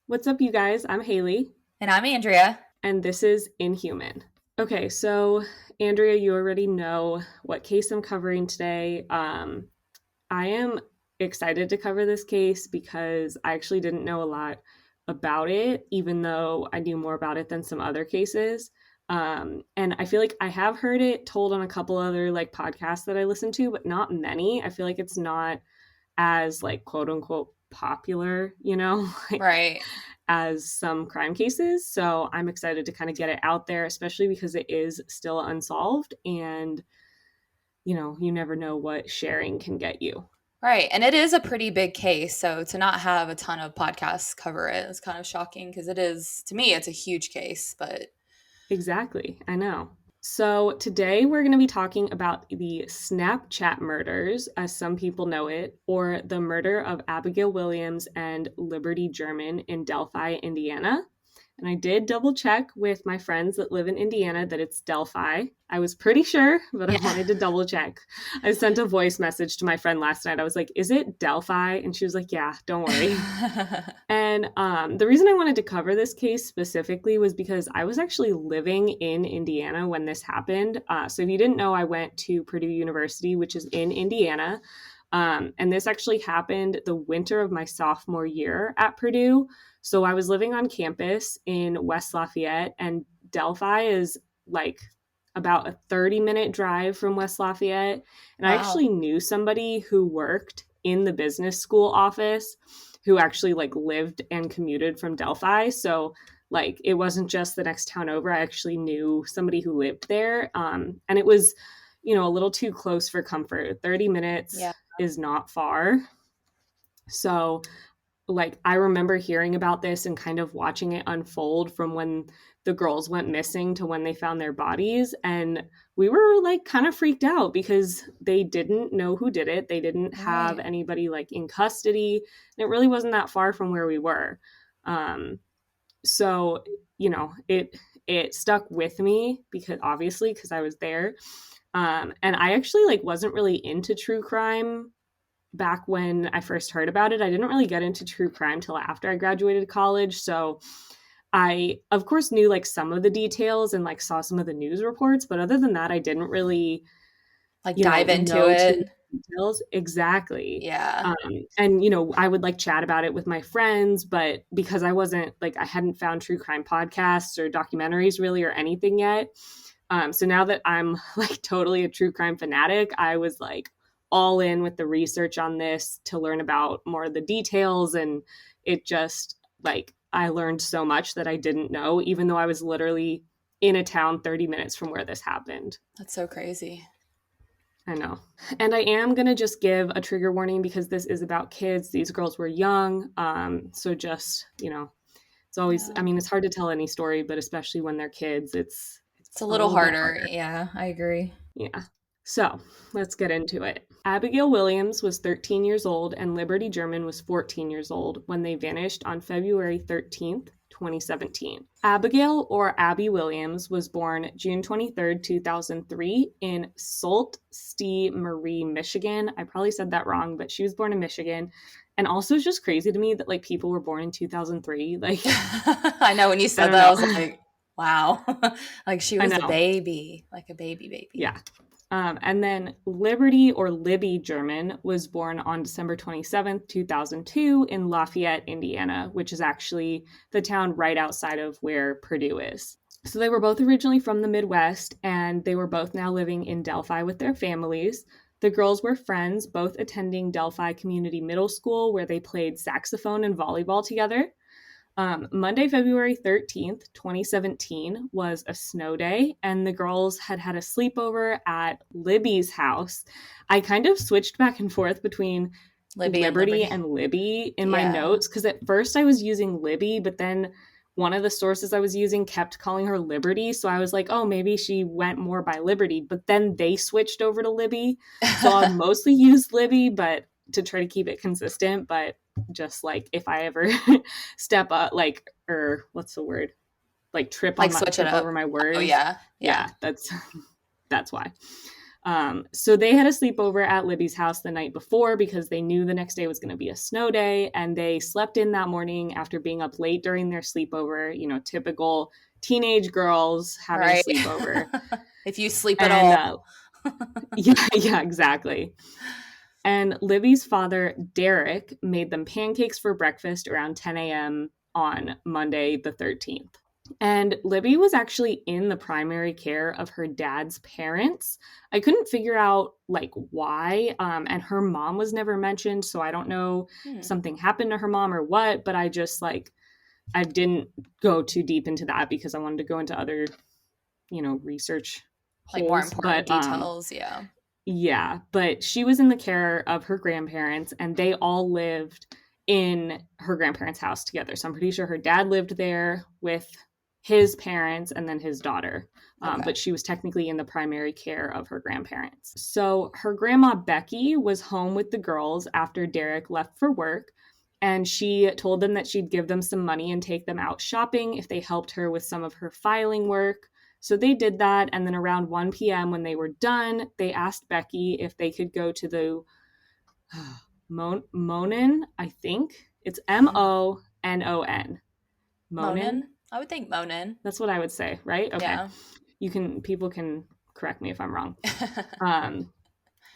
What's up, you guys? I'm Haley, And I'm Andrea. and this is Inhuman. Okay, so Andrea, you already know what case I'm covering today. I am excited to cover this case because I actually didn't know a lot about it, even though I knew more about it than some other cases. And I feel like I have heard it told on a couple other podcasts that I listen to, but not many. I feel like it's not as quote unquote popular, Right. as some crime cases. So I'm excited to kind of get it out there, especially because it is still unsolved and you never know what sharing can get you. Right. And it is a pretty big case. So to not have a ton of podcasts cover it is kind of shocking because it is, to me, it's a huge case. But Exactly. I know. So today we're going to be talking about the Snapchat murders, as some people know it, or the murder of Abigail Williams and Liberty German in Delphi, Indiana. And I did double check with my friends that live in Indiana that it's Delphi. I was pretty sure, but I yeah. wanted to double check. I sent a voice message to my friend last night. I was like, "Is it Delphi?" And she was like, "Yeah, don't worry." And the reason I wanted to cover this case specifically was because I was actually living in Indiana when this happened. So if you didn't know, I went to Purdue University, which is in Indiana. And this actually happened the winter of my sophomore year at Purdue. So I was living on campus in West Lafayette, and Delphi is like about a 30-minute drive from West Lafayette. And I Wow. actually knew somebody who worked in the business school office who actually lived and commuted from Delphi. So it wasn't just the next town over. I actually knew somebody who lived there. And it was, a little too close for comfort. 30 minutes Yeah. is not far. So I remember hearing about this and kind of watching it unfold from when the girls went missing to when they found their bodies. And we were kind of freaked out because they didn't know who did it. They didn't have Right. anybody in custody. And it really wasn't that far from where we were. So, it stuck with me because obviously because I was there. And I actually wasn't really into true crime back when I first heard about it. I didn't really get into true crime till after I graduated college. So I, of course, knew some of the details and saw some of the news reports. But other than that, I didn't really, Like dive into know too it. many details. Exactly. Yeah. And, I would chat about it with my friends. But because I wasn't I hadn't found true crime podcasts or documentaries really or anything yet. So now that I'm totally a true crime fanatic, I was all in with the research on this to learn about more of the details. And it just I learned so much that I didn't know, even though I was literally in a town 30 minutes from where this happened. That's so crazy. I know. And I am going to just give a trigger warning because this is about kids. These girls were young. So just, it's always, Yeah. I mean, it's hard to tell any story, but especially when they're kids, it's It's a a little little bit harder. harder. Yeah, I agree. Yeah. So let's get into it. Abigail Williams was 13 years old and Liberty German was 14 years old when they vanished on February 13th, 2017. Abigail, or Abby Williams, was born June 23rd, 2003 in Sault Ste. Marie, Michigan. I probably said that wrong, but she was born in Michigan. And also it's just crazy to me that people were born in 2003. I know when you I said don't that, I know. was like, wow. Like she I was a know. baby, like a baby. Yeah. And then Liberty, or Libby German, was born on December 27th, 2002 in Lafayette, Indiana, which is actually the town right outside of where Purdue is. So they were both originally from the Midwest, and they were both now living in Delphi with their families. The girls were friends, both attending Delphi Community Middle School, where they played saxophone and volleyball together. Monday, February 13th, 2017, was a snow day, and the girls had had a sleepover at Libby's house. I kind of switched back and forth between Libby and Liberty Liberty. and Libby in my Yeah. notes because at first I was using Libby, but then one of the sources I was using kept calling her Liberty. So I was like, oh, maybe she went more by Liberty. But then they switched over to Libby. So I'll mostly use Libby, but to try to keep it consistent. But just if I ever step up, or what's the word? Like switch it Trip over up. my Oh words. yeah. Yeah. Yeah, that's why. So they had a sleepover at Libby's house the night before because they knew the next day was going to be a snow day. And they slept in that morning after being up late during their sleepover, typical teenage girls having a Right. sleepover. If you sleep at And all. yeah, exactly. And Libby's father, Derek, made them pancakes for breakfast around 10 a.m. on Monday, the 13th. And Libby was actually in the primary care of her dad's parents. I couldn't figure out why. And her mom was never mentioned. So I don't know if something happened to her mom or what, but I just I didn't go too deep into that because I wanted to go into other, research Like more holes. important But details. Yeah. yeah, but she was in the care of her grandparents and they all lived in her grandparents' house together. So I'm pretty sure her dad lived there with his parents and then his daughter. Okay. But she was technically in the primary care of her grandparents. So her grandma, Becky, was home with the girls after Derek left for work. And she told them that she'd give them some money and take them out shopping if they helped her with some of her filing work. So they did that. And then around 1 p.m., when they were done, they asked Becky if they could go to the Monin, I think. It's Monon. Monin? Monin? I would think Monin. That's what I would say, right? Okay. Yeah. People can correct me if I'm wrong.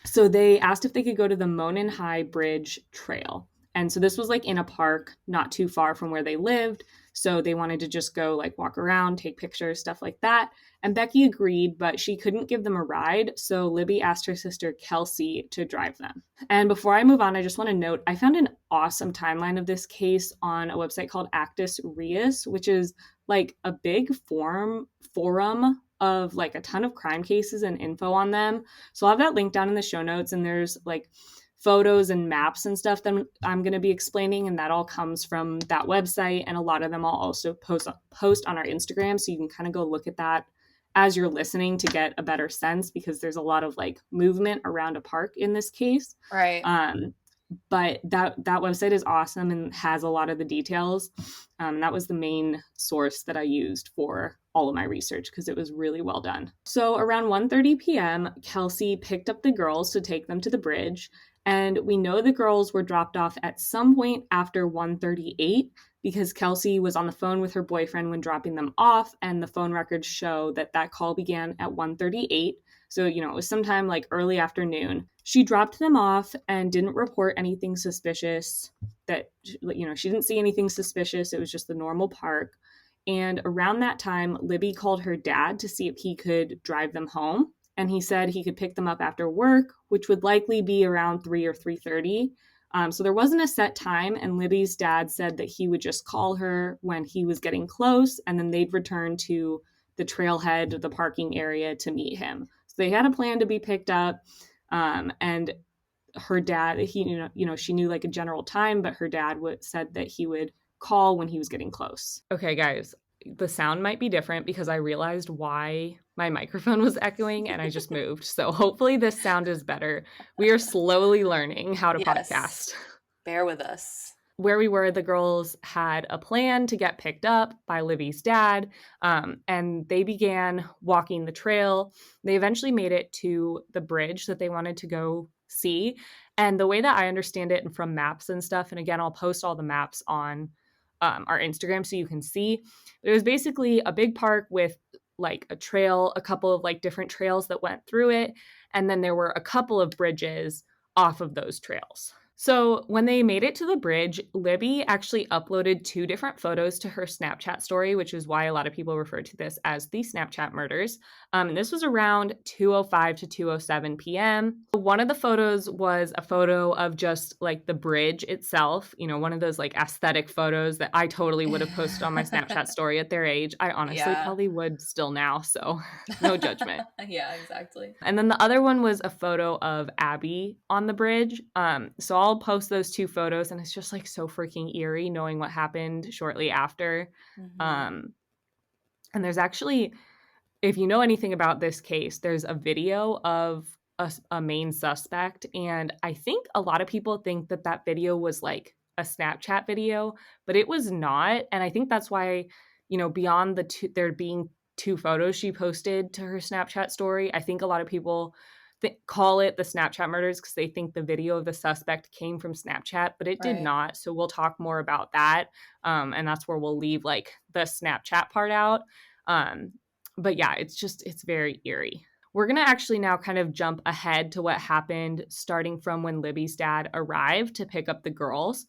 So they asked if they could go to the Monin High Bridge Trail. And so this was in a park not too far from where they lived. So they wanted to just go walk around, take pictures, stuff like that. And Becky agreed, but she couldn't give them a ride. So Libby asked her sister Kelsey to drive them. And before I move on, I just want to note I found an awesome timeline of this case on a website called Actus Reus, which is a big forum of a ton of crime cases and info on them. So I'll have that link down in the show notes, and there's photos and maps and stuff that I'm going to be explaining, and that all comes from that website. And a lot of them I'll also post on our Instagram, so you can kind of go look at that as you're listening to get a better sense, because there's a lot of movement around a park in this case. Right. But that website is awesome and has a lot of the details. That was the main source that I used for all of my research because it was really well done. So around 1:30 p.m., Kelsey picked up the girls to take them to the bridge. And we know the girls were dropped off at some point after 1:38 because Kelsey was on the phone with her boyfriend when dropping them off. And the phone records show that call began at 1:38. So, it was sometime early afternoon. She dropped them off and didn't report anything suspicious she didn't see anything suspicious. It was just the normal park. And around that time, Libby called her dad to see if he could drive them home. And he said he could pick them up after work, which would likely be around 3 or 3:30. So there wasn't a set time. And Libby's dad said that he would just call her when he was getting close, and then they'd return to the trailhead, the parking area, to meet him. So they had a plan to be picked up. And her dad, she knew a general time, but her dad said that he would call when he was getting close. Okay, guys, the sound might be different because I realized why my microphone was echoing and I just moved. So hopefully this sound is better. We are slowly learning how to podcast. Bear with us. Where we were, the girls had a plan to get picked up by Libby's dad, and they began walking the trail. They eventually made it to the bridge that they wanted to go see. And the way that I understand it, and from maps and stuff, and again, I'll post all the maps on our Instagram so you can see, it was basically a big park with a trail, a couple of different trails that went through it. And then there were a couple of bridges off of those trails. So when they made it to the bridge, Libby actually uploaded 2 different photos to her Snapchat story, which is why a lot of people refer to this as the Snapchat murders. And this was around 2:05 to 2:07 p.m. One of the photos was a photo of just the bridge itself, one of those aesthetic photos that I totally would have posted on my Snapchat story at their age. I honestly probably would still now, so no judgment. Yeah, exactly. And then the other one was a photo of Abby on the bridge. So I'll post those 2 photos, and it's just so freaking eerie knowing what happened shortly after. Mm-hmm. And there's actually, if you know anything about this case, there's a video of a main suspect, and I think a lot of people think that video was a Snapchat video, but it was not. And I think that's why, beyond there being 2 photos she posted to her Snapchat story, I think a lot of people call it the Snapchat murders because they think the video of the suspect came from Snapchat, but it did Right. not. So we'll talk more about that. And that's where we'll leave like the Snapchat part out. Um, but yeah, it's very eerie. We're going to actually now kind of jump ahead to what happened starting from when Libby's dad arrived to pick up the girls.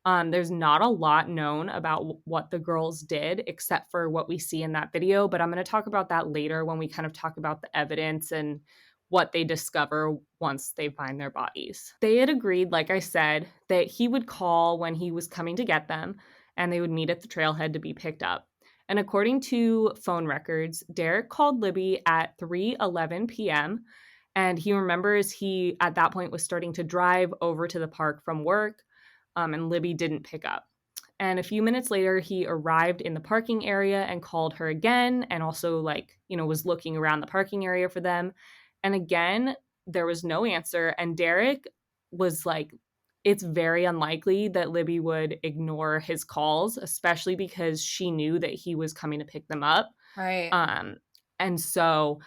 There's not a lot known about what the girls did except for what we see in that video, but I'm going to talk about that later when we kind of talk about the evidence and what they discover once they find their bodies. They had agreed, like I said, that he would call when he was coming to get them and they would meet at the trailhead to be picked up. And according to phone records, Derek called Libby at 3:11 p.m. and he remembers he at that point was starting to drive over to the park from work, and Libby didn't pick up. And a few minutes later, he arrived in the parking area and called her again and also was looking around the parking area for them. And again, there was no answer. And Derek was like, it's very unlikely that Libby would ignore his calls, especially because she knew that he was coming to pick them up. Right. And so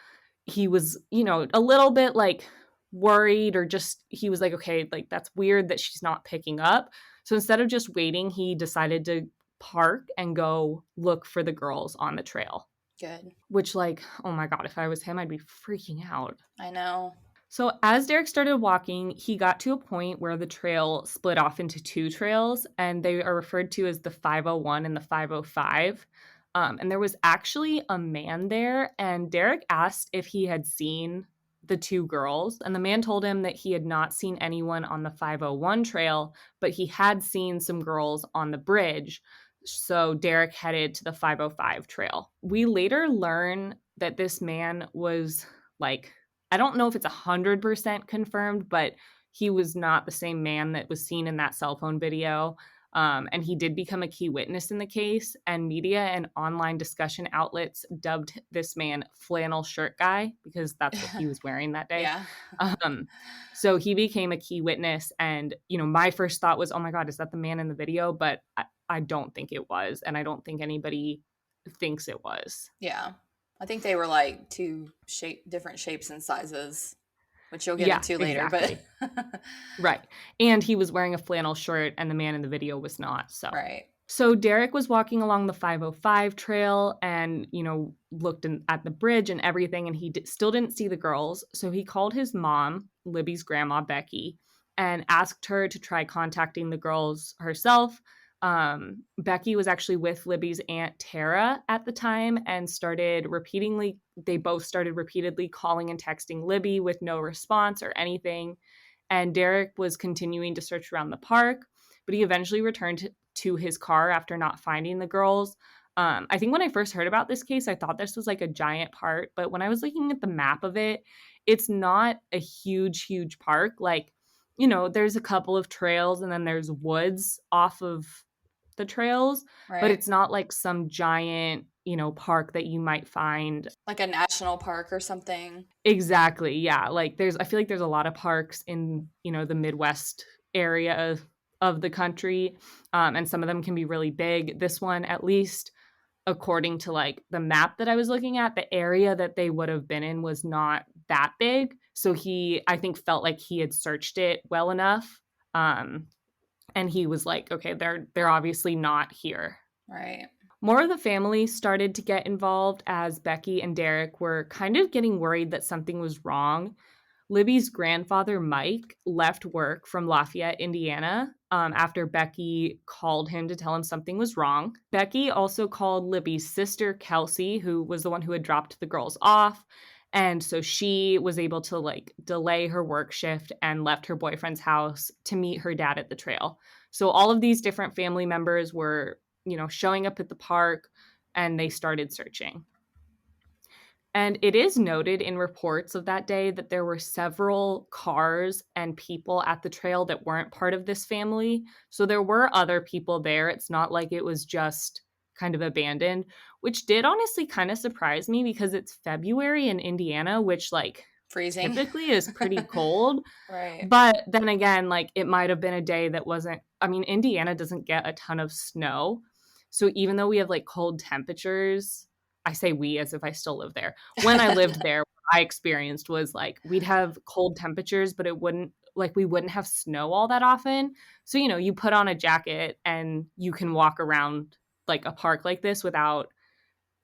he was, a little bit like worried, or just he was like, okay, like that's weird that she's not picking up. So instead of just waiting, he decided to park and go look for the girls on the trail. Good. Which, like, oh my God, if I was him, I'd be freaking out. I know. So as Derek started walking, he got to a point where the trail split off into two trails, and they are referred to as the 501 and the 505. And there was actually a man there, and Derek asked if he had seen the two girls, and the man told him that he had not seen anyone on the 501 trail, but he had seen some girls on the bridge. So Derek headed to the 505 trail. We later learn that this man was like, I don't know if it's 100% confirmed, but he was not the same man that was seen in that cell phone video. And he did become a key witness in the case, and media and online discussion outlets dubbed this man Flannel Shirt Guy because that's what he was wearing that day. Yeah. So he became a key witness, and my first thought was, oh my God, is that the man in the video? But I don't think it was, and I don't think anybody thinks it was. Yeah. I think they were like different shapes and sizes, which you'll get Yeah, into later. exactly. But Right. And he was wearing a flannel shirt, and the man in the video was not. Right. So Derek was walking along the 505 trail and, looked at the bridge and everything, and he still didn't see the girls. So he called his mom, Libby's grandma, Becky, and asked her to try contacting the girls herself. Becky was actually with Libby's aunt Tara at the time and they both started repeatedly calling and texting Libby with no response or anything. And Derek was continuing to search around the park, but he eventually returned to his car after not finding the girls. I think when I first heard about this case, I thought this was like a giant park, but when I was looking at the map of it, it's not a huge, huge park. Like, there's a couple of trails and then there's woods off of the trails, Right. but it's not like some giant, park that you might find Like a national park or something. Exactly. Yeah. Like I feel like there's a lot of parks in, the Midwest area of the country. And some of them can be really big. This one, at least according to like the map that I was looking at, the area that they would have been in was not that big. So I think felt like he had searched it well enough. And he was like, okay, they're obviously not here. Right. More of the family started to get involved as Becky and Derek were kind of getting worried that something was wrong. Libby's grandfather, Mike, left work from Lafayette, Indiana, after Becky called him to tell him something was wrong. Becky also called Libby's sister, Kelsey, who was the one who had dropped the girls off. And so she was able to delay her work shift and left her boyfriend's house to meet her dad at the trail. So all of these different family members were, showing up at the park, and they started searching. And it is noted in reports of that day that there were several cars and people at the trail that weren't part of this family. So there were other people there. It's not like it was just kind of abandoned, which did honestly kind of surprise me because it's February in Indiana, which freezing typically is pretty cold. Right. But then again, it might have been a day that wasn't, Indiana doesn't get a ton of snow. So even though we have cold temperatures, I say we as if I still live there. When I lived there, I experienced was like we'd have cold temperatures, but we wouldn't have snow all that often. So, you put on a jacket and you can walk around like a park like this without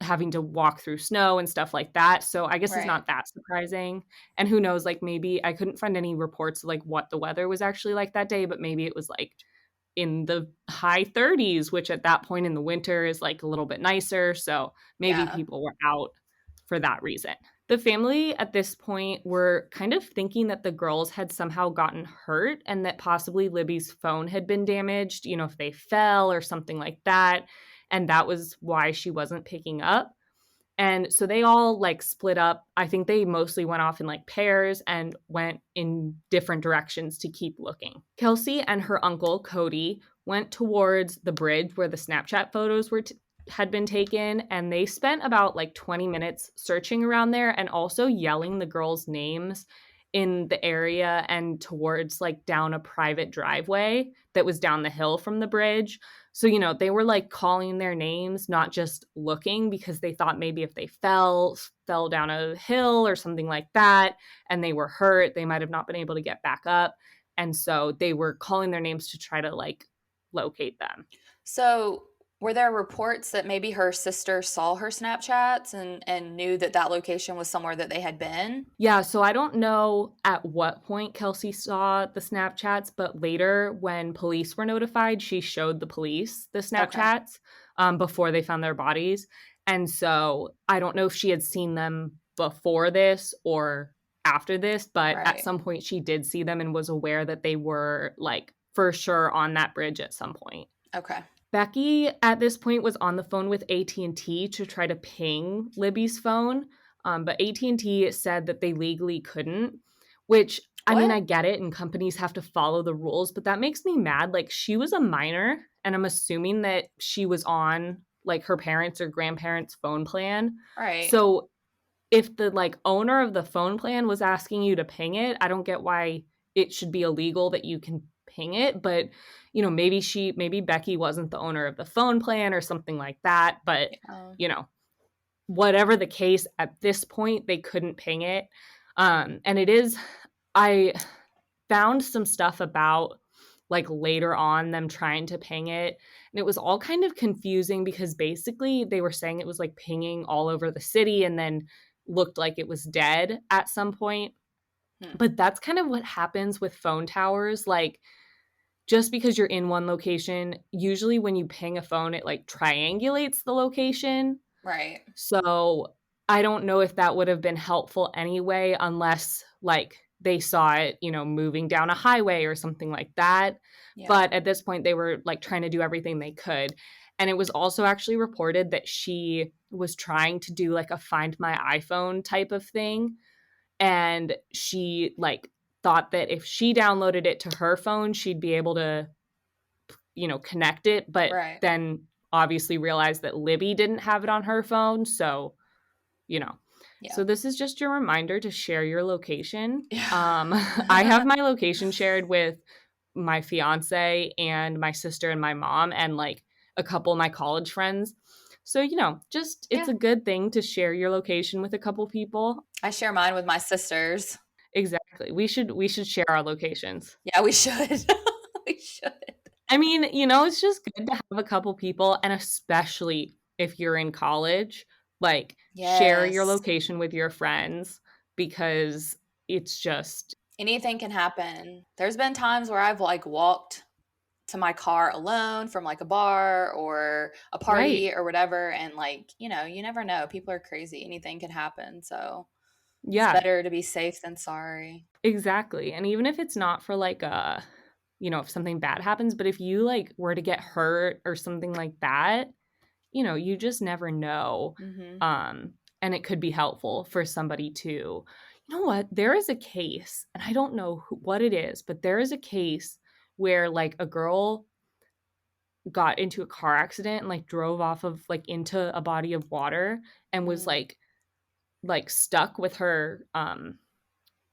having to walk through snow and stuff like that. So I guess it's Right. not that surprising. And who knows, like maybe I couldn't find any reports of like what the weather was actually like that day, but maybe it was like in the high 30s, which at that point in the winter is like a little bit nicer. So maybe Yeah. people were out for that reason. The family at this point were kind of thinking that the girls had somehow gotten hurt and that possibly Libby's phone had been damaged, if they fell or something like that. And that was why she wasn't picking up. And so they all like split up. I think they mostly went off in like pairs and went in different directions to keep looking. Kelsey and her uncle, Cody, went towards the bridge where the Snapchat photos had been taken, and they spent about like 20 minutes searching around there and also yelling the girls' names in the area and towards like down a private driveway that was down the hill from the bridge. So, they were like calling their names, not just looking, because they thought maybe if they fell down a hill or something like that and they were hurt, they might have not been able to get back up. And so they were calling their names to try to like locate them. So, were there reports that maybe her sister saw her Snapchats and knew that that location was somewhere that they had been? Yeah, so I don't know at what point Kelsey saw the Snapchats, but later when police were notified, she showed the police the Okay. Snapchats before they found their bodies. And so I don't know if she had seen them before this or after this, but at Right. some point she did see them and was aware that they were like for sure on that bridge at some point. Okay. Becky at this point was on the phone with AT&T to try to ping Libby's phone, but AT&T said that they legally couldn't, which I mean, What? I get it and companies have to follow the rules, but that makes me mad. Like she was a minor and I'm assuming that she was on like her parents' or grandparents' phone plan. Right. So if the like owner of the phone plan was asking you to ping it, I don't get why it should be illegal that you can ping it. But maybe Becky wasn't the owner of the phone plan or something like that. But Yeah. you know, whatever the case, at this point they couldn't ping it. And it is, I found some stuff about like later on them trying to ping it, and it was all kind of confusing because basically they were saying it was like pinging all over the city and then looked like it was dead at some point. Hmm. But that's kind of what happens with phone towers. Like just because you're in one location, usually when you ping a phone it like triangulates the location. Right. So I don't know if that would have been helpful anyway, unless like they saw it, moving down a highway or something like that. Yeah. But at this point, they were like trying to do everything they could. And it was also actually reported that she was trying to do like a find my iPhone type of thing. And she like thought that if she downloaded it to her phone, she'd be able to, connect it. But Right. then obviously realized that Libby didn't have it on her phone. So you know. Yeah. So this is just your reminder to share your location. Yeah. I have my location shared with my fiance and my sister and my mom and like a couple of my college friends. So, just it's Yeah. a good thing to share your location with a couple people. I share mine with my sisters. Exactly. We should share our locations. Yeah, we should. We should. I mean, it's just good to have a couple people, and especially if you're in college, like share your Yes. location with your friends because it's just Anything can happen. There's been times where I've like walked to my car alone from like a bar or a right. party or whatever, and like, you never know. People are crazy. Anything can happen. So it's Yeah, better to be safe than sorry. exactly. And even if it's not for like if something bad happens, but if you like were to get hurt or something like that, you just never know. Hmm. Um, and it could be helpful for somebody to, what? There is a case, and I don't know what it is, but there is a case where like a girl got into a car accident and like drove off of like into a body of water and was Mm, like stuck with her like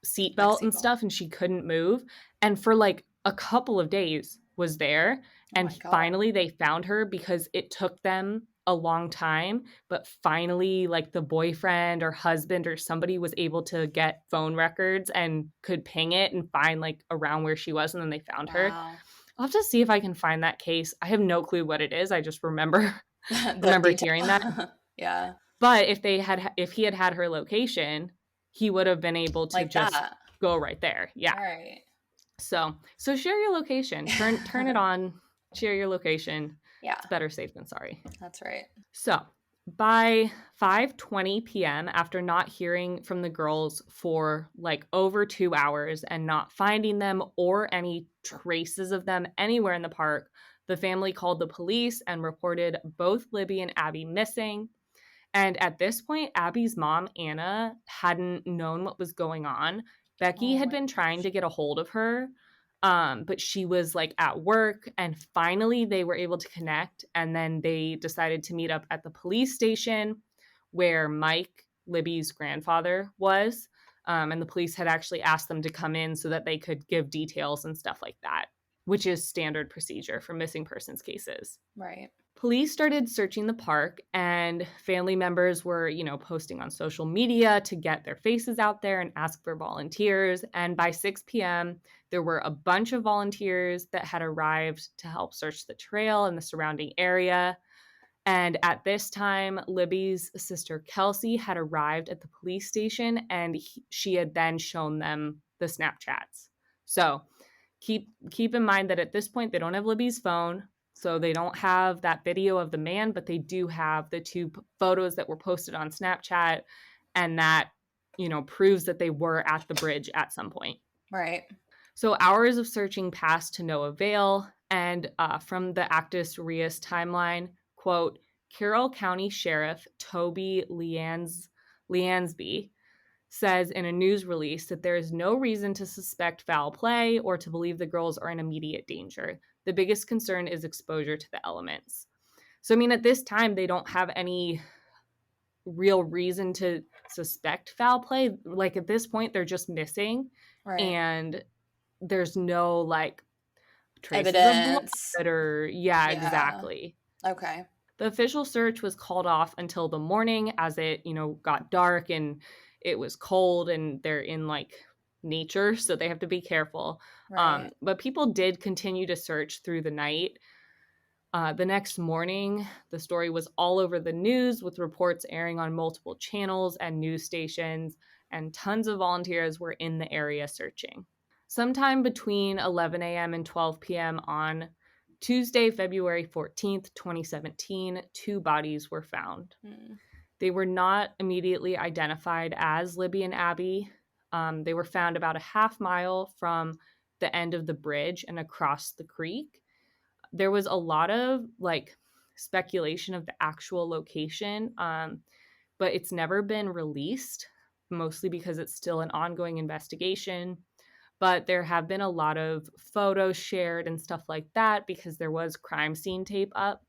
seatbelt and seatbelt. stuff and she couldn't move, and for like a couple of days was there, Oh and my God. finally they found her because it took them a long time, but finally like the boyfriend or husband or somebody was able to get phone records and could ping it and find like around where she was, and then they found her. Wow. I'll have to see if I can find that case. I have no clue what it is. I just remember The remember hearing that. detail. Yeah. But if he had her location, he would have been able to Like just that. go right there. Yeah. Right. So share your location. Turn it on. Share your location. Yeah, It's better safe than sorry. that's right. So by 5:20 p.m., after not hearing from the girls for like over 2 hours and not finding them or any traces of them anywhere in the park, the family called the police and reported both Libby and Abby missing. And at this point, Abby's mom, Anna, hadn't known what was going on. Becky Oh had my been trying to gosh. get a hold of her, but she was like at work. And finally, they were able to connect. And then they decided to meet up at the police station where Mike, Libby's grandfather, was. And the police had actually asked them to come in so that they could give details and stuff like that, which is standard procedure for missing persons cases. Right. Police started searching the park, and family members were, posting on social media to get their faces out there and ask for volunteers. And by 6 p.m., there were a bunch of volunteers that had arrived to help search the trail and the surrounding area. And at this time, Libby's sister Kelsey had arrived at the police station, and she had then shown them the Snapchats. So keep in mind that at this point they don't have Libby's phone, so they don't have that video of the man, but they do have the two photos that were posted on Snapchat, and that proves that they were at the bridge at some point. Right. So hours of searching passed to no avail, and from the Actus Reus timeline, quote, Carroll County Sheriff Toby Liansby says in a news release that there is no reason to suspect foul play or to believe the girls are in immediate danger. The biggest concern is exposure to the elements. So, I mean, at this time, they don't have any real reason to suspect foul play. Like, at this point, they're just missing, Right. and there's no, like, traces of Evidence. blood or, yeah, Yeah. exactly. Okay. The official search was called off until the morning as it, got dark and it was cold, and they're in like nature, so they have to be careful. Right. But people did continue to search through the night. The next morning, the story was all over the news with reports airing on multiple channels and news stations, and tons of volunteers were in the area searching. Sometime between 11 a.m. and 12 p.m. on Tuesday, February 14th, 2017, two bodies were found. Hmm. They were not immediately identified as Libby and Abby. They were found about a half mile from the end of the bridge and across the creek. There was a lot of like speculation of the actual location, but it's never been released, mostly because it's still an ongoing investigation. But there have been a lot of photos shared and stuff like that because there was crime scene tape up.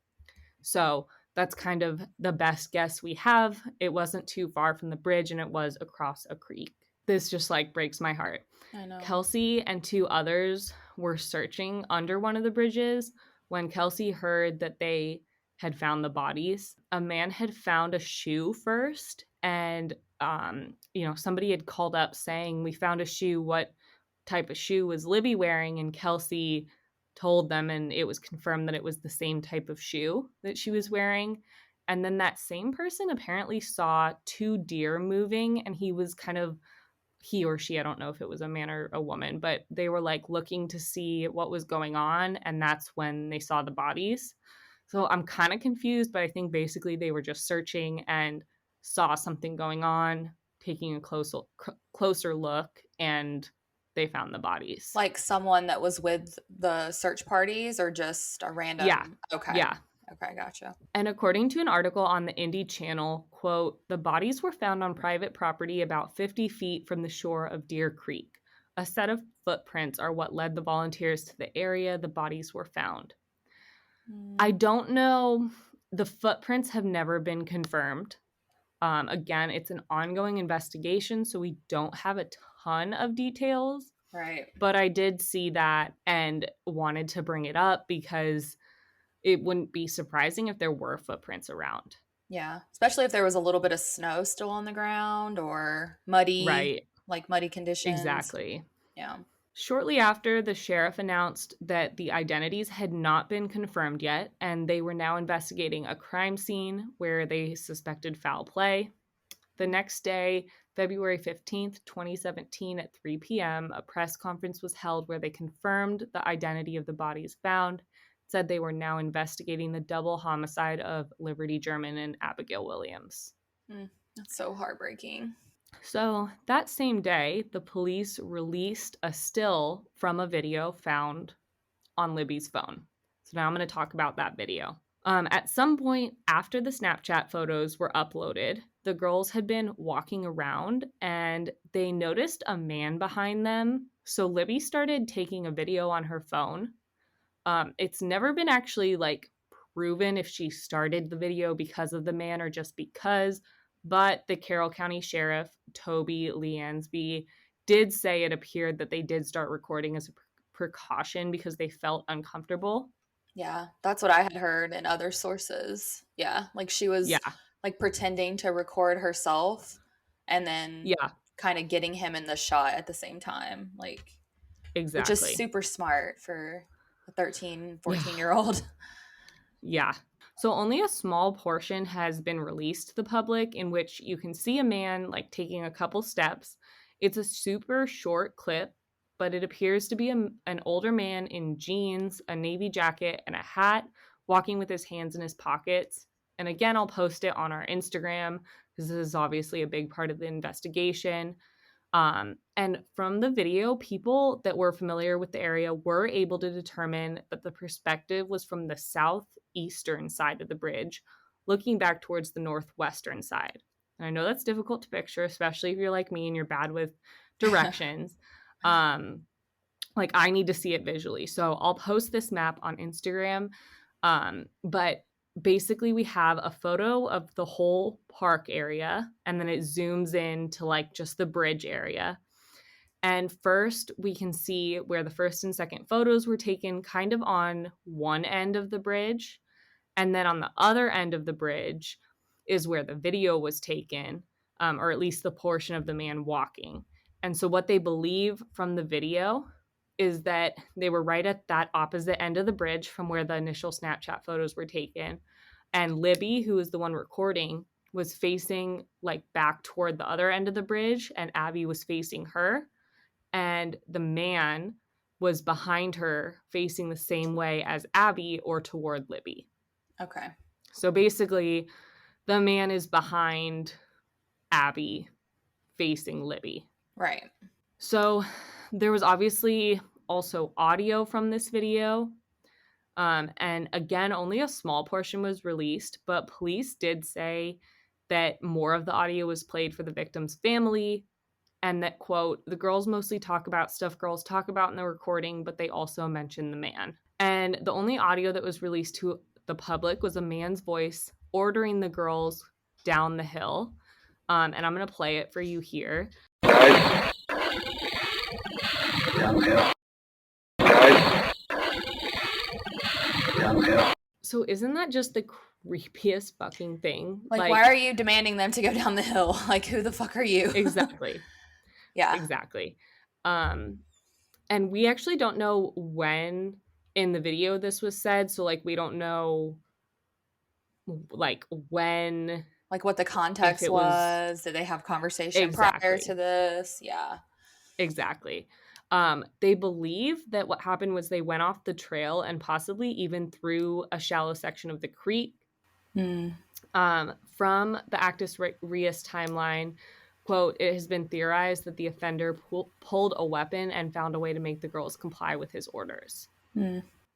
So that's kind of the best guess we have. It wasn't too far from the bridge, and it was across a creek. This just like breaks my heart. I know. Kelsey and two others were searching under one of the bridges when Kelsey heard that they had found the bodies. A man had found a shoe first, and somebody had called up saying, "We found a shoe. What type of shoe was Libby wearing?" And Kelsey told them, and it was confirmed that it was the same type of shoe that she was wearing. And then that same person apparently saw two deer moving, and he or she, I don't know if it was a man or a woman, but they were like looking to see what was going on, and that's when they saw the bodies. So I'm kind of confused, but I think basically they were just searching and saw something going on, taking a closer look, and they found the bodies. Like someone that was with the search parties or just a Yeah. random. Okay. Yeah. Okay, gotcha. And according to an article on the Indy Channel, quote, the bodies were found on private property about 50 feet from the shore of Deer Creek. A set of footprints are what led the volunteers to the area the bodies were found. I don't know. The footprints have never been confirmed. Again, it's an ongoing investigation, so we don't have a ton of details. Right. But I did see that and wanted to bring it up because it wouldn't be surprising if there were footprints around. Yeah, especially if there was a little bit of snow still on the ground or muddy, Right, like muddy conditions. exactly. Yeah. Shortly after, the sheriff announced that the identities had not been confirmed yet, and they were now investigating a crime scene where they suspected foul play. The next day, February 15th, 2017, at 3 p.m., a press conference was held where they confirmed the identity of the bodies found, said they were now investigating the double homicide of Liberty German and Abigail Williams. That's so heartbreaking. So that same day, the police released a still from a video found on Libby's phone. So now I'm going to talk about that video. At some point after the Snapchat photos were uploaded, the girls had been walking around and they noticed a man behind them. So Libby started taking a video on her phone. It's never been actually like proven if she started the video because of the man or just because, but the Carroll County Sheriff, Toby Leansby, did say it appeared that they did start recording as a precaution because they felt uncomfortable. Yeah, that's what I had heard in other sources. Yeah, like she was Yeah, like pretending to record herself and then yeah, kind of getting him in the shot at the same time. Like, which is exactly. super smart for a 13, Yeah, 14-year-old. yeah. So only a small portion has been released to the public in which you can see a man like taking a couple steps. It's a super short clip, but it appears to be an older man in jeans, a navy jacket, and a hat, walking with his hands in his pockets. And again, I'll post it on our Instagram because this is obviously a big part of the investigation. And from the video, people that were familiar with the area were able to determine that the perspective was from the southeastern side of the bridge, looking back towards the northwestern side. And I know that's difficult to picture, especially if you're like me and you're bad with directions. Um, like I need to see it visually. So I'll post this map on Instagram. But basically we have a photo of the whole park area and then it zooms in to like just the bridge area. And first we can see where the first and second photos were taken kind of on one end of the bridge. And then on the other end of the bridge is where the video was taken, or at least the portion of the man walking. And so, what they believe from the video is that they were right at that opposite end of the bridge from where the initial Snapchat photos were taken. And Libby, who was the one recording, was facing like back toward the other end of the bridge, and Abby was facing her. And the man was behind her, facing the same way as Abby or toward Libby. Okay. So basically, the man is behind Abby facing Libby. Right. So there was obviously also audio from this video. And again, only a small portion was released, but police did say that more of the audio was played for the victim's family and that, quote, the girls mostly talk about stuff girls talk about in the recording, but they also mention the man. And the only audio that was released to the public was a man's voice ordering the girls down the hill. And I'm going to play it for you here. Guys, down the hill. Guys, down the hill. So isn't that just the creepiest fucking thing? Like, why are you demanding them to go down the hill? Like, who the fuck are you? Exactly. Yeah. Exactly. And we actually don't know when in the video this was said. So like we don't know like when, like what the context was. Did they have conversation prior to this? Yeah. Exactly. They believe that what happened was they went off the trail and possibly even through a shallow section of the creek. From the Actus Reus timeline, quote, it has been theorized that the offender pulled a weapon and found a way to make the girls comply with his orders.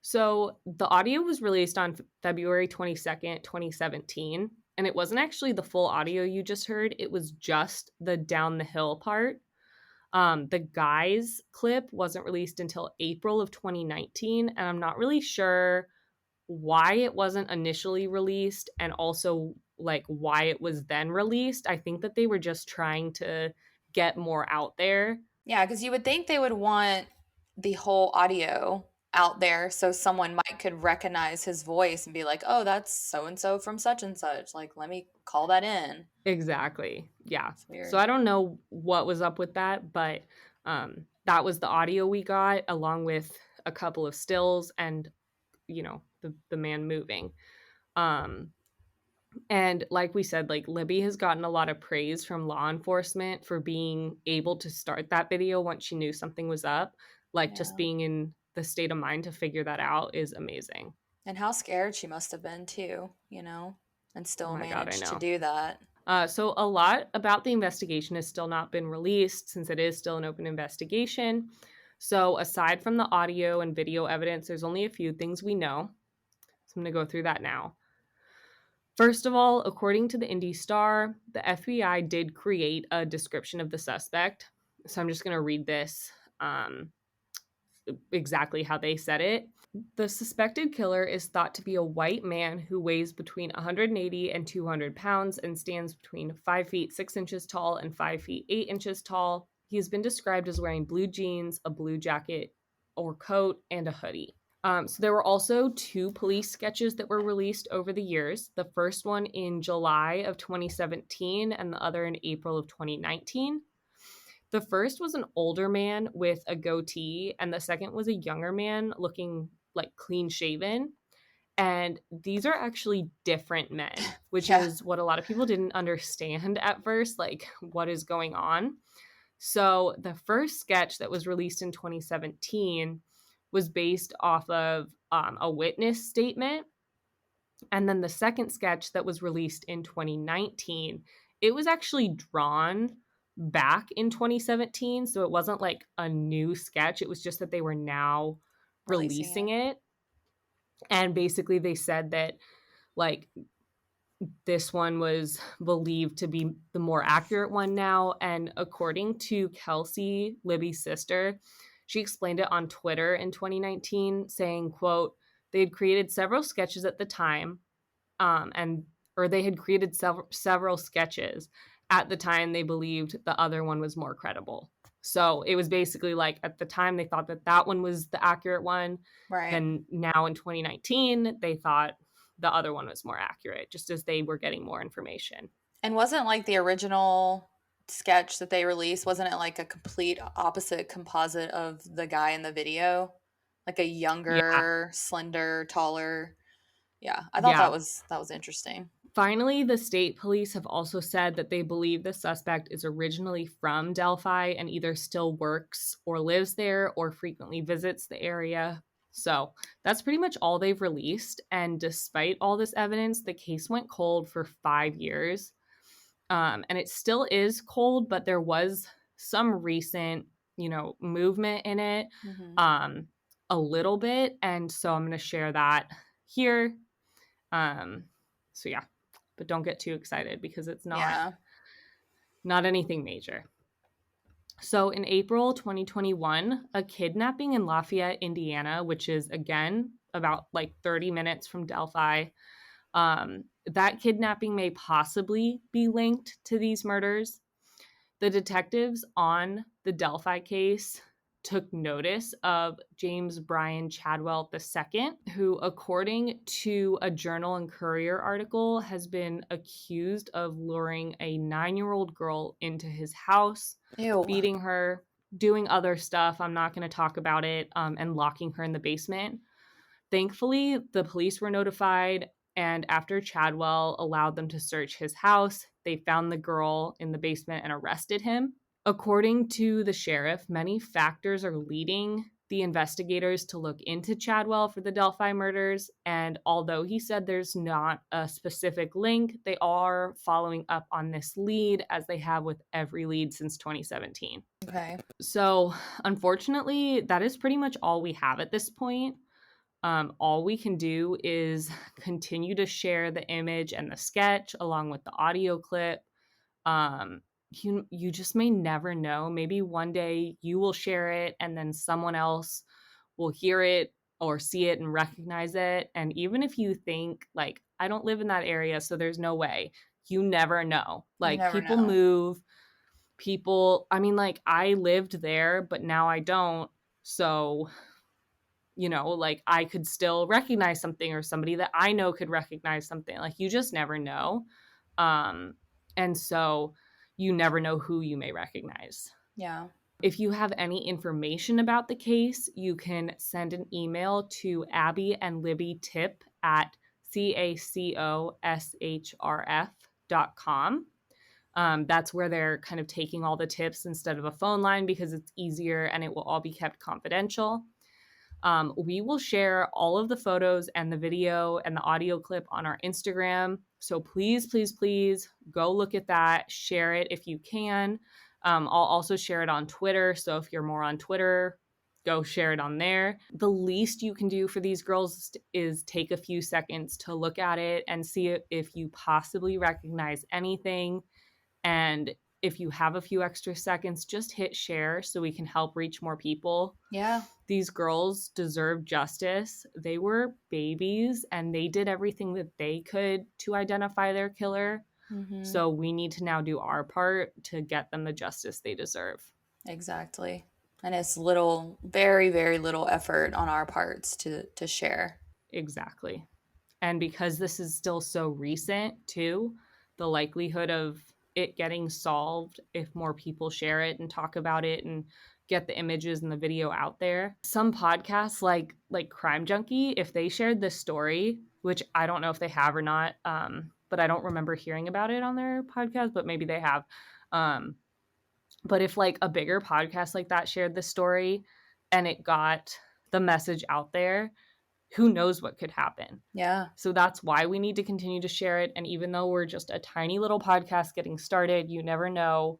So the audio was released on February 22nd, 2017, and it wasn't actually the full audio you just heard. It was just the down the hill part. The guys clip wasn't released until April of 2019, and I'm not really sure why it wasn't initially released and also like why it was then released. I think that they were just trying to get more out there. Yeah, because you would think they would want the whole audio out there so someone might could recognize his voice and be like, oh, that's so and so from such and such. Like, let me call that in. Exactly. Yeah. It's weird. So I don't know what was up with that, but that was the audio we got, along with a couple of stills and, the man moving. And like we said, like Libby has gotten a lot of praise from law enforcement for being able to start that video once she knew something was up. Like just Yeah. being in the state of mind to figure that out is amazing. And how scared she must have been too, and Oh still my God, I managed to know. do that. So a lot about the investigation has still not been released since it is still an open investigation. So aside from the audio and video evidence, there's only a few things we know. So I'm going to go through that now. First of all, according to the Indy Star, the FBI did create a description of the suspect. So I'm just going to read this exactly how they said it. The suspected killer is thought to be a white man who weighs between 180 and 200 pounds and stands between 5 feet 6 inches tall and 5 feet 8 inches tall. He has been described as wearing blue jeans, a blue jacket or coat, and a hoodie. So there were also 2 police sketches that were released over the years. The first one in July of 2017 and the other in April of 2019. The first was an older man with a goatee, and the second was a younger man looking like clean shaven. And these are actually different men, which Yeah. is what a lot of people didn't understand at first, like what is going on. So the first sketch that was released in 2017 was based off of a witness statement. And then the second sketch that was released in 2019, it was actually drawn back in 2017. So it wasn't like a new sketch. It was just that they were now Releasing releasing it. it. And basically they said that like this one was believed to be the more accurate one now. And according to Kelsey, Libby's sister, she explained it on Twitter in 2019, saying, quote, they had created several sketches at the time, or they had created several sketches at the time they believed the other one was more credible. So it was basically like at the time they thought that that one was the accurate one. Right. Then now in 2019, they thought the other one was more accurate, just as they were getting more information. And wasn't like the original sketch that they released, wasn't it like a complete opposite composite of the guy in the video? Like a Yeah. younger, slender, taller. Yeah, I thought Yeah. that was interesting. Finally, the state police have also said that they believe the suspect is originally from Delphi and either still works or lives there or frequently visits the area. So that's pretty much all they've released. And despite all this evidence, the case went cold for 5 years. And it still is cold, but there was some recent, movement in it, a little bit. And so I'm going to share that here. So yeah, but don't get too excited because it's not anything major. So in April 2021, a kidnapping in Lafayette, Indiana, which is again about like 30 minutes from Delphi, that kidnapping may possibly be linked to these murders. The detectives on the Delphi case took notice of James Bryan Chadwell II, who, according to a Journal and Courier article, has been accused of luring a 9-year-old girl into his house, Ew. beating her, doing other stuff. I'm not going to talk about it, and locking her in the basement. Thankfully, the police were notified, and after Chadwell allowed them to search his house, they found the girl in the basement and arrested him. According to the sheriff, many factors are leading the investigators to look into Chadwell for the Delphi murders, and although he said there's not a specific link, they are following up on this lead as they have with every lead since 2017. Okay. So, unfortunately, that is pretty much all we have at this point. All we can do is continue to share the image and the sketch along with the audio clip. You just may never know. Maybe one day you will share it and then someone else will hear it or see it and recognize it. And even if you think like, I don't live in that area, so there's no way, you never know. Like never people know. move, I mean, like I lived there, but now I don't. So you know, like I could still recognize something, or somebody that I know could recognize something. Like you just never know. And so you never know who you may recognize. Yeah. If you have any information about the case, you can send an email to Abby and Libby Tip at cacoshrf.com. That's where they're kind of taking all the tips instead of a phone line, because it's easier and it will all be kept confidential. We will share all of the photos and the video and the audio clip on our Instagram. So please, please, please go look at that. Share it if you can. I'll also share it on Twitter. So if you're more on Twitter, go share it on there. The least you can do for these girls is take a few seconds to look at it and see if you possibly recognize anything. And if you have a few extra seconds, just hit share so we can help reach more people. Yeah. These girls deserve justice. They were babies and they did everything that they could to identify their killer. Mm-hmm. So we need to now do our part to get them the justice they deserve. Exactly. And it's little, very, very little effort on our parts to share. Exactly. And because this is still so recent too, the likelihood of it getting solved if more people share it and talk about it and get the images and the video out there. Some podcasts like Crime Junkie, if they shared this story, which I don't know if they have or not, but I don't remember hearing about it on their podcast, but maybe they have. But if like a bigger podcast like that shared this story and it got the message out there, who knows what could happen. Yeah. So that's why we need to continue to share it. And even though we're just a tiny little podcast getting started, you never know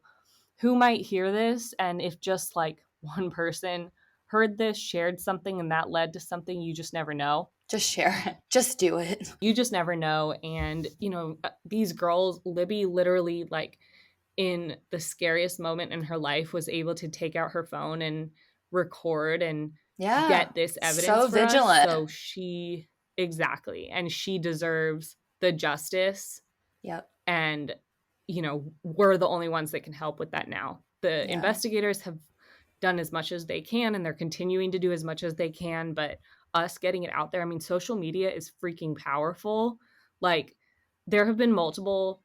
who might hear this. And if just like one person heard this, shared something, and that led to something, you just never know. Just share it. Just do it. You just never know. And, you know, these girls, Libby literally, like, in the scariest moment in her life, was able to take out her phone and record and get this evidence so for vigilant. us. So she, exactly, and she deserves the justice. Yep. And, you know, we're the only ones that can help with that now. The investigators have done as much as they can, and they're continuing to do as much as they can, but us getting it out there, I mean, social media is freaking powerful. Like, there have been multiple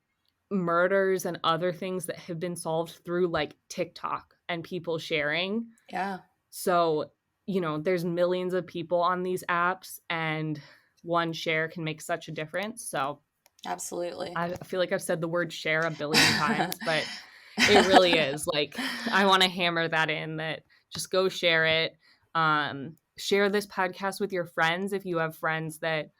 murders and other things that have been solved through like TikTok and people sharing. Yeah. So, you know, there's millions of people on these apps, and one share can make such a difference. So absolutely. I feel like I've said the word share a billion times, but it really is. Like, I want to hammer that in, that just go share it. Share this podcast with your friends if you have friends that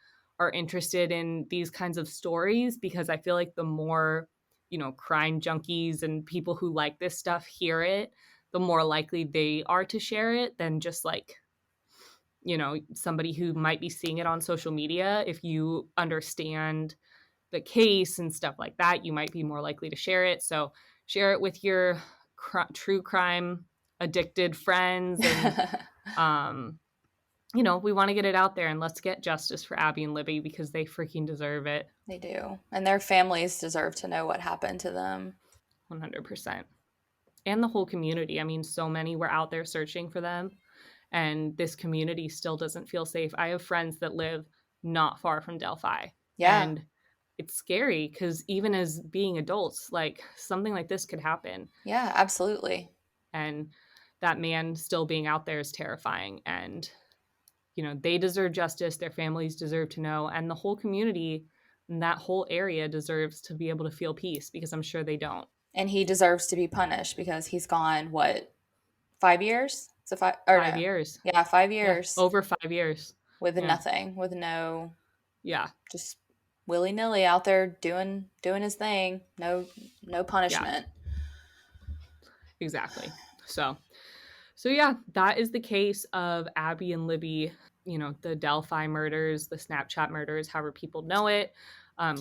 are interested in these kinds of stories, because I feel like the more, you know, crime junkies and people who like this stuff hear it, the more likely they are to share it than just like, you know, somebody who might be seeing it on social media. If you understand the case and stuff like that, you might be more likely to share it. So share it with your true crime addicted friends. And, you know, we want to get it out there, and let's get justice for Abby and Libby, because they freaking deserve it. They do. And their families deserve to know what happened to them. 100%. And the whole community. I mean, so many were out there searching for them, and this community still doesn't feel safe. I have friends that live not far from Delphi. Yeah. And it's scary, because even as being adults, like, something like this could happen. Yeah, absolutely. And that man still being out there is terrifying. And, you know, they deserve justice. Their families deserve to know. And the whole community and that whole area deserves to be able to feel peace, because I'm sure they don't. And he deserves to be punished, because he's gone, what, 5 years? So 5 years. Yeah, 5 years. Yeah, over 5 years. With nothing, with no. Yeah. Just willy-nilly out there doing his thing. No punishment. Yeah. Exactly. So yeah, that is the case of Abby and Libby, you know, the Delphi murders, the Snapchat murders, however people know it.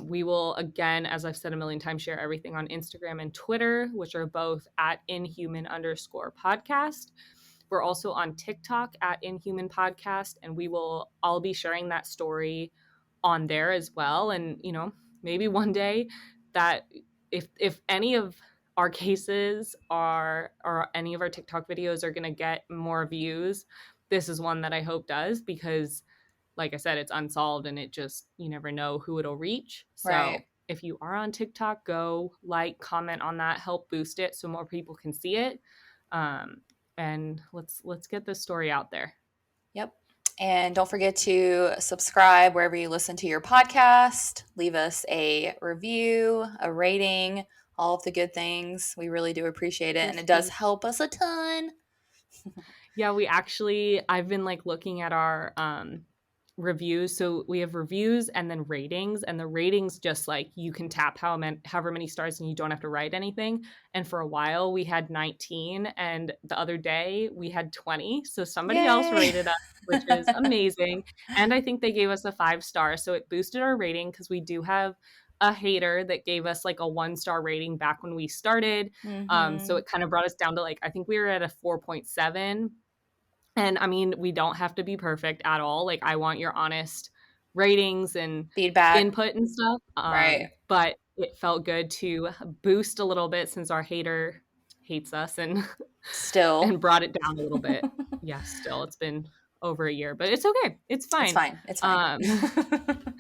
We will, again, as I've said a million times, share everything on Instagram and Twitter, which are both at Inhuman_podcast. We're also on TikTok at Inhuman Podcast, and I'll be sharing that story on there as well. And, you know, maybe one day that if any of our cases or any of our TikTok videos are going to get more views, this is one that I hope does, because like I said, it's unsolved and it just, you never know who it'll reach. So Right. if you are on TikTok, go like, comment on that, help boost it so more people can see it. And let's get this story out there. Yep. And don't forget to subscribe wherever you listen to your podcast. Leave us a review, a rating, all of the good things. We really do appreciate it. Yes, And it does please. help us a ton. Yeah, I've been like looking at our reviews. So we have reviews and then ratings, and the ratings just like you can tap however many stars and you don't have to write anything. And for a while we had 19, and the other day we had 20. So somebody else Yay. rated us, which is amazing. And I think they gave us a 5-star. So it boosted our rating, because we do have a hater that gave us like a 1-star rating back when we started. So it kind of brought us down to like, I think we were at a 4.7. And I mean, we don't have to be perfect at all. Like, I want your honest ratings and Feedback. input and stuff. Right. But it felt good to boost a little bit, since our hater hates us and Still. and brought it down a little bit. Yeah, still, it's been over a year, but it's okay. It's fine. It's fine. It's fine.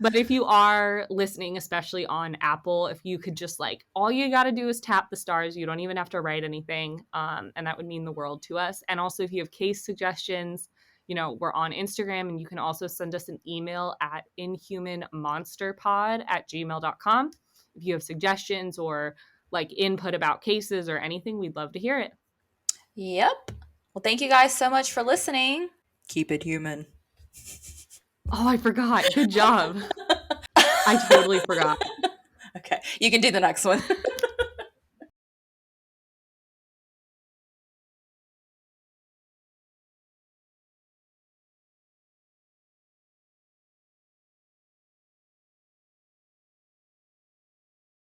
But if you are listening, especially on Apple, if you could just like, all you got to do is tap the stars. You don't even have to write anything. And that would mean the world to us. And also, if you have case suggestions, we're on Instagram, and you can also send us an email at inhumanmonsterpod@gmail.com. If you have suggestions or like input about cases or anything, we'd love to hear it. Yep. Well, thank you guys so much for listening. Keep it human. Oh, I forgot. Good job. I totally forgot. Okay. You can do the next one.